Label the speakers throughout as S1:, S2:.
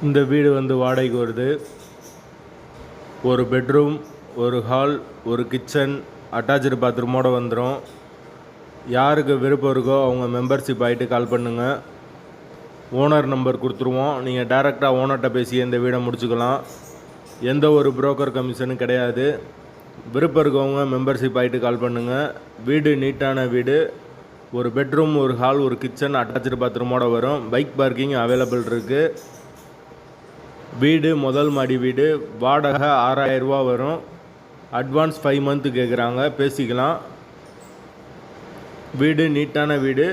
S1: இந்த வீடு வந்து வாடகைக்கு வருது. ஒரு பெட்ரூம், ஒரு ஹால், ஒரு கிச்சன், அட்டாச்சு பாத்ரூமோடு வந்துடும். யாருக்கு விருப்பம் இருக்கோ அவங்க மெம்பர்ஷிப் ஆகிட்டு கால் பண்ணுங்கள். ஓனர் நம்பர் கொடுத்துருவோம். நீங்கள் டைரெக்டாக ஓனர்கிட்ட பேசி இந்த வீடை முடிச்சுக்கலாம். எந்த ஒரு புரோக்கர் கமிஷனும் கிடையாது. விருப்பம் இருக்கவங்க மெம்பர்ஷிப் ஆகிட்டு கால் பண்ணுங்கள். வீடு நீட்டான வீடு. ஒரு பெட்ரூம், ஒரு ஹால், ஒரு கிச்சன், அட்டாச்சு பாத்ரூமோடு வரும். பைக் பார்க்கிங் அவைலபிள் இருக்குது. வீடு முதல் மாடி வீடு. வாடகை 6000 ரூபா வரும். அட்வான்ஸ் 5 மந்த்து கேட்குறாங்க, பேசிக்கலாம். வீடு நீட்டான வீடு,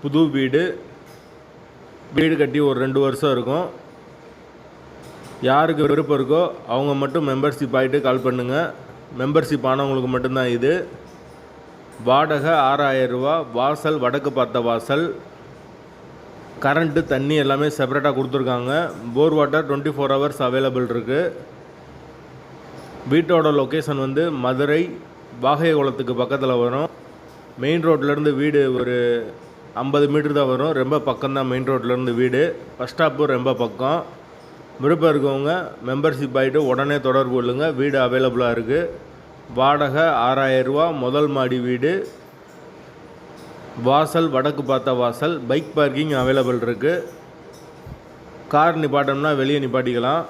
S1: புது வீடு. வீடு கட்டி ஒரு 2 வருஷம் இருக்கும். யாருக்கு விருப்பம் இருக்கோ அவங்க மட்டும் மெம்பர்ஷிப் ஆகிட்டு கால் பண்ணுங்கள். மெம்பர்ஷிப் ஆனவங்களுக்கு மட்டும்தான் இது. வாடகை 6000 ரூபா. வாசல் வடக்கு பார்த்த வாசல். கரண்ட்டு, தண்ணி எல்லாமே செப்பரேட்டாக கொடுத்துருக்காங்க. போர் வாட்டர் 24 ஹவர்ஸ் அவைலபிள் இருக்குது. வீட்டோட லொக்கேஷன் வந்து மதுரை வாகைக்குளத்துக்கு பக்கத்தில் வரும். மெயின் ரோட்லேருந்து வீடு ஒரு 50 மீட்டர் தான் வரும். ரொம்ப பக்கம்தான் மெயின் ரோட்லேருந்து வீடு. பஸ் ஸ்டாப்பு ரொம்ப பக்கம். விருப்பம் இருக்கவங்க மெம்பர்ஷிப் ஆகிட்டு உடனே தொடர்பு கொள்ளுங்கள். வீடு அவைலபிளாக இருக்குது. வாடகை 6000 ரூபா. முதல் மாடி வீடு. வாசல் வடக்கு பார்த்த வாசல். பைக் பார்க்கிங் அவைலபிள் இருக்குது. கார் நிப்பாட்டோம்னா வெளியே நிப்பாட்டிக்கலாம்.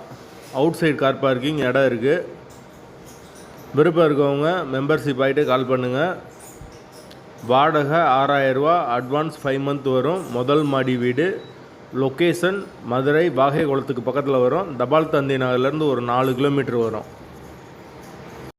S1: அவுட் சைடு கார் பார்க்கிங் இடம் இருக்குது. விருப்பம் இருக்கவங்க மெம்பர்ஷிப் ஆகிட்டு கால் பண்ணுங்கள். வாடகை 6000 ரூபா. அட்வான்ஸ் 5 மந்த் வரும். முதல் மாடி வீடு. லொக்கேஷன் மதுரை வாகைக்குளத்துக்கு பக்கத்தில் வரும். தபால் தந்தி நகர்லேருந்து ஒரு 4 கிலோமீட்டர் வரும்.